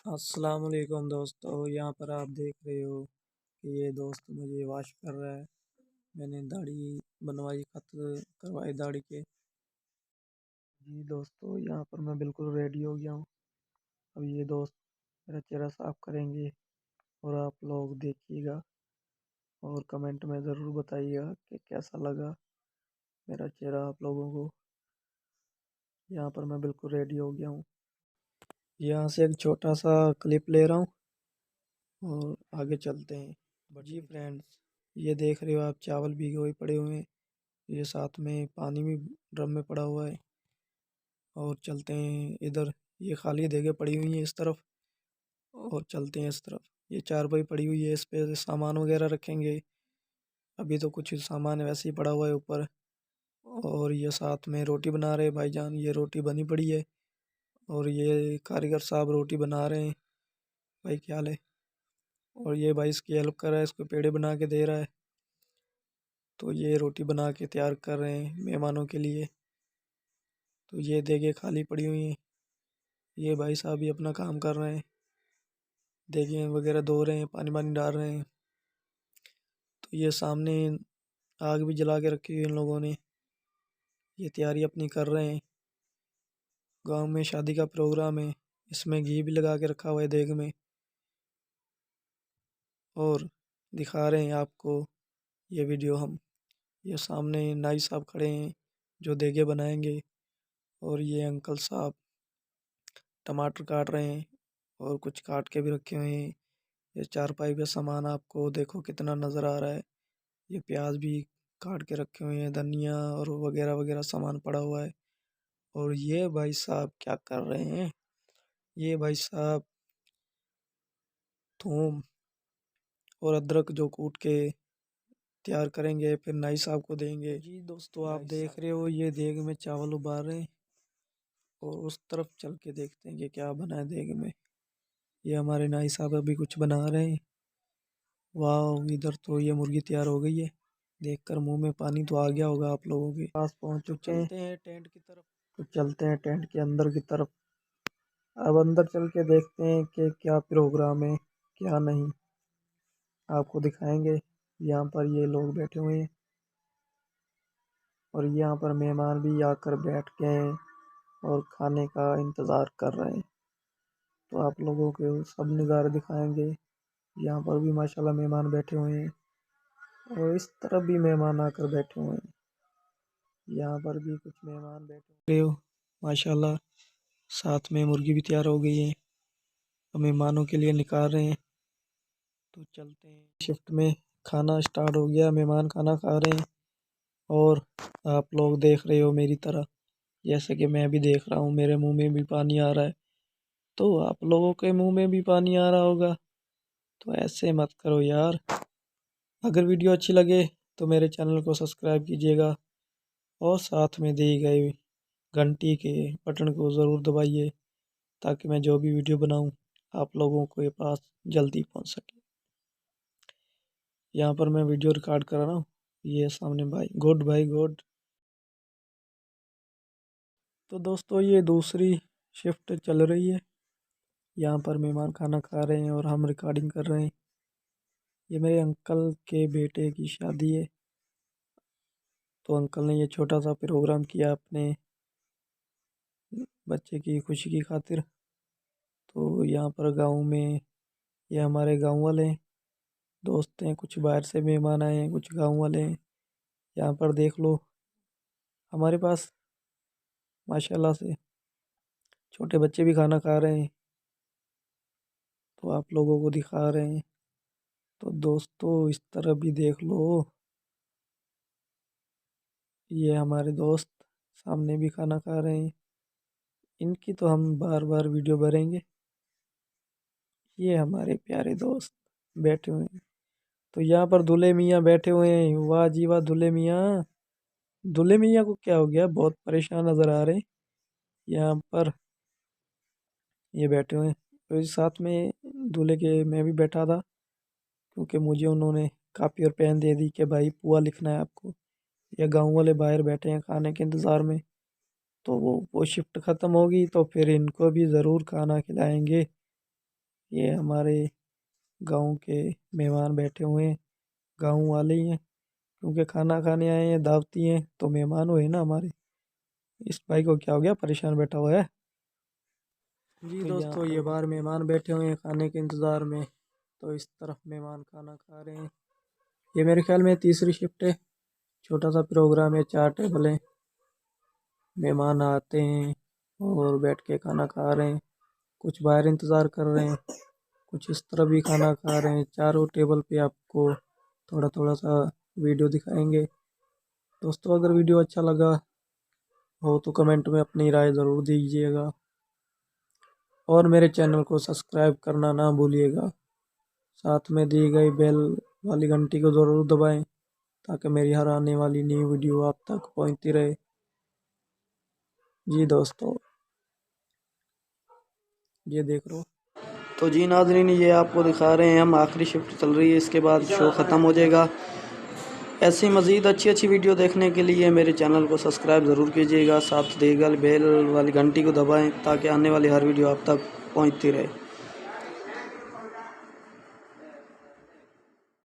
अस्सलाम वालेकुम दोस्तों, यहाँ पर आप देख रहे हो कि ये दोस्त मुझे वॉश कर रहा है। मैंने दाढ़ी बनवाई, खत करवाई दाढ़ी के। जी दोस्तों, यहाँ पर मैं बिल्कुल रेडी हो गया हूँ। अब ये दोस्त मेरा चेहरा साफ करेंगे और आप लोग देखिएगा और कमेंट में ज़रूर बताइएगा कि कैसा लगा मेरा चेहरा आप लोगों को। यहाँ पर मैं बिल्कुल रेडी हो गया हूँ। यहाँ से एक छोटा सा क्लिप ले रहा हूँ और आगे चलते हैं। जी फ्रेंड्स, ये देख रहे हो आप, चावल भीगे हुए पड़े हुए हैं। ये साथ में पानी भी ड्रम में पड़ा हुआ है। और चलते हैं इधर, ये खाली जगह पड़ी हुई है इस तरफ, और चलते हैं इस तरफ। ये चारपाई पड़ी हुई है, इस पे सामान वगैरह रखेंगे। अभी तो कुछ सामान वैसे ही पड़ा हुआ है ऊपर। और ये साथ में रोटी बना रहे हैं भाईजान, ये रोटी बनी पड़ी है। और ये कारीगर साहब रोटी बना रहे हैं। भाई क्या हाल है। और ये भाई इसकी हेल्प कर रहा है, इसको पेड़े बना के दे रहा है। तो ये रोटी बना के तैयार कर रहे हैं मेहमानों के लिए। तो ये देगे खाली पड़ी हुई हैं। ये भाई साहब भी अपना काम कर रहे हैं, देगे वगैरह धो रहे हैं, पानी पानी डाल रहे हैं। तो ये सामने आग भी जला के रखी हुई है इन लोगों ने। ये तैयारी अपनी कर रहे हैं। गांव में शादी का प्रोग्राम है, इसमें घी भी लगा के रखा हुआ है देग में। और दिखा रहे हैं आपको ये वीडियो हम। ये सामने नाई साहब खड़े हैं जो देगे बनाएंगे। और ये अंकल साहब टमाटर काट रहे हैं और कुछ काट के भी रखे हुए हैं। ये चारपाई पे सामान आपको देखो कितना नज़र आ रहा है। ये प्याज भी काट के रखे हुए हैं, धनिया और वगैरह वगैरह सामान पड़ा हुआ है। और ये भाई साहब क्या कर रहे हैं, ये भाई साहब थूम और अदरक जो कूट के तैयार करेंगे, फिर नाई साहब को देंगे। जी दोस्तों, आप देख रहे हो ये देग में चावल उबाल रहे हैं। और उस तरफ चल के देखते हैं कि क्या बना है देग में। ये हमारे नाई साहब अभी कुछ बना रहे हैं। वाह, इधर तो ये मुर्गी तैयार हो गई है। देखकर मुंह में पानी तो आ गया होगा आप लोगों के। पास पहुंच चुके हैं। चलते हैं टेंट की तरफ। तो चलते हैं टेंट के अंदर की तरफ। अब अंदर चल के देखते हैं कि क्या प्रोग्राम है क्या नहीं, आपको दिखाएंगे। यहाँ पर ये लोग बैठे हुए हैं और यहाँ पर मेहमान भी आकर बैठ गए हैं और खाने का इंतज़ार कर रहे हैं। तो आप लोगों को सब नज़ारे दिखाएंगे। यहाँ पर भी माशाल्लाह मेहमान बैठे हुए हैं और इस तरफ भी मेहमान आकर बैठे हुए हैं। यहाँ पर भी कुछ मेहमान बैठे हुए हो माशाल्लाह। साथ में मुर्गी भी तैयार हो गई है, तो मेहमानों के लिए निकाल रहे हैं। तो चलते हैं शिफ्ट में। खाना स्टार्ट हो गया, मेहमान खाना खा रहे हैं। और आप लोग देख रहे हो मेरी तरह, जैसे कि मैं भी देख रहा हूँ, मेरे मुंह में भी पानी आ रहा है। तो आप लोगों के मुंह में भी पानी आ रहा होगा। तो ऐसे मत करो यार। अगर वीडियो अच्छी लगे तो मेरे चैनल को सब्सक्राइब कीजिएगा और साथ में दी गई घंटी के बटन को ज़रूर दबाइए, ताकि मैं जो भी वीडियो बनाऊं आप लोगों के पास जल्दी पहुंच सके। यहाँ पर मैं वीडियो रिकॉर्ड कर रहा हूँ। ये सामने भाई गुड, भाई गुड। तो दोस्तों, ये दूसरी शिफ्ट चल रही है। यहाँ पर मेहमान खाना खा रहे हैं और हम रिकॉर्डिंग कर रहे हैं। ये मेरे अंकल के बेटे की शादी है। तो अंकल ने ये छोटा सा प्रोग्राम किया अपने बच्चे की खुशी की खातिर। तो यहाँ पर गांव में, ये हमारे गांव वाले हैं, दोस्त हैं। कुछ बाहर से मेहमान आए हैं, कुछ गांव वाले हैं। यहाँ पर देख लो, हमारे पास माशाल्लाह से छोटे बच्चे भी खाना खा रहे हैं। तो आप लोगों को दिखा रहे हैं। तो दोस्तों, इस तरह भी देख लो, ये हमारे दोस्त सामने भी खाना खा रहे हैं। इनकी तो हम बार बार वीडियो भरेंगे। ये हमारे प्यारे दोस्त बैठे हुए हैं। तो यहाँ पर दूल्हे मियाँ बैठे हुए हैं। वाह जी वाह, दूल्हे मियाँ। दूल्हे मियाँ को क्या हो गया, बहुत परेशान नजर आ रहे हैं। यहाँ पर ये बैठे हुए हैं। तो इस साथ में दूल्हे के मैं भी बैठा था, क्योंकि मुझे उन्होंने कापी और पेन दे दी कि भाई पुआ लिखना है आपको। ये गांव वाले बाहर बैठे हैं खाने के इंतज़ार में। तो वो शिफ्ट ख़त्म होगी तो फिर इनको भी ज़रूर खाना खिलाएंगे। ये हमारे गांव के मेहमान बैठे हुए हैं, गांव वाले ही हैं क्योंकि खाना खाने आए हैं, दावती हैं तो मेहमान हुए ना हमारे। इस भाई को क्या हो गया, परेशान बैठा हुआ है। जी तो दोस्तों, ये बाहर मेहमान बैठे हुए हैं खाने के इंतज़ार में, तो इस तरफ मेहमान खाना खा रहे हैं। ये मेरे ख्याल में तीसरी शिफ्ट है। छोटा सा प्रोग्राम है, 4 टेबल हैं, मेहमान आते हैं और बैठ के खाना खा रहे हैं। कुछ बाहर इंतज़ार कर रहे हैं, कुछ इस तरफ भी खाना खा रहे हैं। चारों टेबल पे आपको थोड़ा थोड़ा सा वीडियो दिखाएंगे। दोस्तों, अगर वीडियो अच्छा लगा हो तो कमेंट में अपनी राय ज़रूर दीजिएगा और मेरे चैनल को सब्सक्राइब करना ना भूलिएगा। साथ में दी गई बेल वाली घंटी को ज़रूर दबाएं ताकि मेरी हर आने वाली नई वीडियो आप तक पहुंचती रहे। जी दोस्तों, ये देख लो। तो जी नाज़रीन, ये आपको दिखा रहे हैं हम, आखिरी शिफ्ट चल रही है, इसके बाद शो ख़त्म हो जाएगा। ऐसी मज़ीद अच्छी अच्छी वीडियो देखने के लिए मेरे चैनल को सब्सक्राइब ज़रूर कीजिएगा, साथ दी गई बेल वाली घंटी को दबाएं ताकि आने वाली हर वीडियो आप तक पहुंचती रहे।